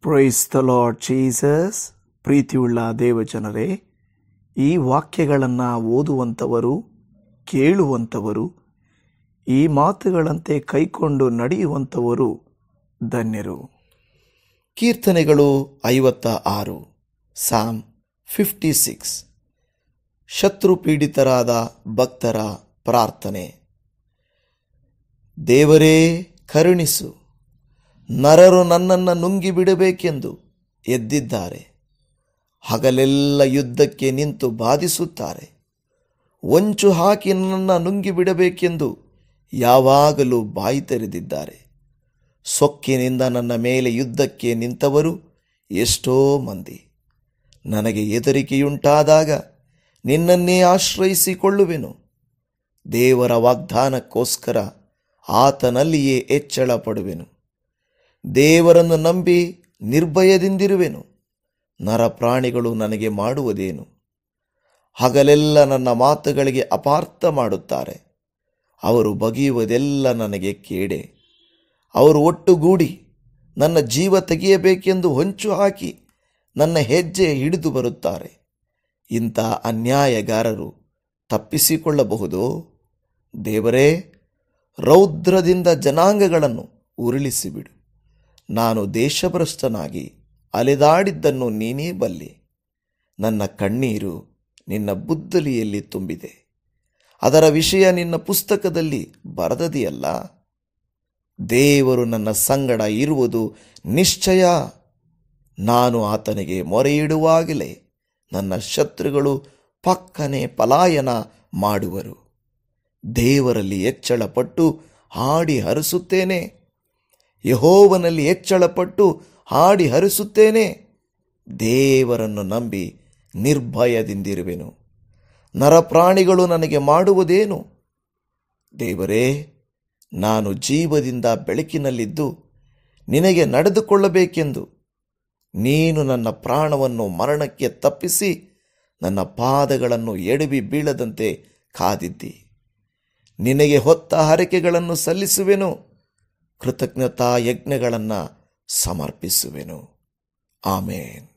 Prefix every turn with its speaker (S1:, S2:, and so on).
S1: Price the Lord Jesus. ಪ್ರೀತಿಯುಳ್ಳ ದೇವಜನರೇ, ಈ ವಾಕ್ಯಗಳನ್ನು ಓದುವಂಥವರು, ಕೇಳುವಂಥವರು, ಈ ಮಾತುಗಳಂತೆ ಕೈಕೊಂಡು ನಡೆಯುವಂಥವರು ಧನ್ಯರು.
S2: ಕೀರ್ತನೆಗಳು 56, ಸಾಮ್ 56. ಶತ್ರು ಪೀಡಿತರಾದ ಭಕ್ತರ ಪ್ರಾರ್ಥನೆ. ದೇವರೇ ಕರುಣಿಸು, ನರರು ನನ್ನನ್ನು ನುಂಗಿಬಿಡಬೇಕೆಂದು ಎದ್ದಿದ್ದಾರೆ. ಹಗಲೆಲ್ಲ ಯುದ್ಧಕ್ಕೆ ನಿಂತು ಬಾಧಿಸುತ್ತಾರೆ. ಹೊಂಚು ಹಾಕಿ ನನ್ನನ್ನು ನುಂಗಿಬಿಡಬೇಕೆಂದು ಯಾವಾಗಲೂ ಬಾಯಿ ತೆರೆದಿದ್ದಾರೆ. ಸೊಕ್ಕಿನಿಂದ ನನ್ನ ಮೇಲೆ ಯುದ್ಧಕ್ಕೆ ನಿಂತವರು ಎಷ್ಟೋ ಮಂದಿ. ನನಗೆ ಹೆದರಿಕೆಯುಂಟಾದಾಗ ನಿನ್ನನ್ನೇ ಆಶ್ರಯಿಸಿಕೊಳ್ಳುವೆನು. ದೇವರ ವಾಗ್ದಾನಕ್ಕೋಸ್ಕರ ಆತನಲ್ಲಿಯೇ ಹೆಚ್ಚಳ ಪಡುವೆನು. ದೇವರನ್ನು ನಂಬಿ ನಿರ್ಭಯದಿಂದಿರುವೆನು. ನರಪ್ರಾಣಿಗಳು ನನಗೆ ಮಾಡುವುದೇನು? ಹಗಲೆಲ್ಲ ನನ್ನ ಮಾತುಗಳಿಗೆ ಅಪಾರ್ಥ ಮಾಡುತ್ತಾರೆ. ಅವರು ಬಗೆಯುವುದೆಲ್ಲ ನನಗೆ ಕೇಡೆ. ಅವರು ಒಟ್ಟುಗೂಡಿ ನನ್ನ ಜೀವ ತೆಗೆಯಬೇಕೆಂದು ಹೊಂಚು ಹಾಕಿ ನನ್ನ ಹೆಜ್ಜೆ ಹಿಡಿದು ಬರುತ್ತಾರೆ. ಇಂಥ ಅನ್ಯಾಯಗಾರರು ತಪ್ಪಿಸಿಕೊಳ್ಳಬಹುದೋ? ದೇವರೇ, ರೌದ್ರದಿಂದ ಜನಾಂಗಗಳನ್ನು ಉರುಳಿಸಿಬಿಡು. ನಾನು ದೇಶಭ್ರಷ್ಟನಾಗಿ ಅಲೆದಾಡಿದ್ದನ್ನು ನೀನೇ ಬಲ್ಲೆ. ನನ್ನ ಕಣ್ಣೀರು ನಿನ್ನ ಬುದ್ದಲಿಯಲ್ಲಿ ತುಂಬಿದೆ. ಅದರ ವಿಷಯ ನಿನ್ನ ಪುಸ್ತಕದಲ್ಲಿ ಬರೆದದೆಯಲ್ಲ. ದೇವರು ನನ್ನ ಸಂಗಡ ಇರುವುದು ನಿಶ್ಚಯ. ನಾನು ಆತನಿಗೆ ಮೊರೆಯಿಡುವಾಗಲೇ ನನ್ನ ಶತ್ರುಗಳು ಪಕ್ಕನೆ ಪಲಾಯನ ಮಾಡುವರು. ದೇವರಲ್ಲಿ ಹೆಚ್ಚಳಪಟ್ಟು ಹಾಡಿ ಹರಿಸುತ್ತೇನೆ. ಯೆಹೋವನಲ್ಲಿ ಹೆಚ್ಚಳಪಟ್ಟು ಹಾಡಿ ಹರಿಸುತ್ತೇನೆ. ದೇವರನ್ನು ನಂಬಿ ನಿರ್ಭಯದಿಂದಿರುವೆನು. ನರಪ್ರಾಣಿಗಳು ನನಗೆ ಮಾಡುವುದೇನು? ದೇವರೇ, ನಾನು ಜೀವದಿಂದ ಬೆಳಕಿನಲ್ಲಿದ್ದು ನಿನಗೆ ನಡೆದುಕೊಳ್ಳಬೇಕೆಂದು ನೀನು ನನ್ನ ಪ್ರಾಣವನ್ನು ಮರಣಕ್ಕೆ ತಪ್ಪಿಸಿ ನನ್ನ ಪಾದಗಳನ್ನು ಎಡವಿ ಬೀಳದಂತೆ ಕಾದಿದ್ದಿ. ನಿನಗೆ ಹೊತ್ತ ಹರಕೆಗಳನ್ನು ಸಲ್ಲಿಸುವೆನು. ಕೃತಜ್ಞತಾ ಯಜ್ಞಗಳನ್ನು ಸಮರ್ಪಿಸುವೆನು. ಆಮೇನ್.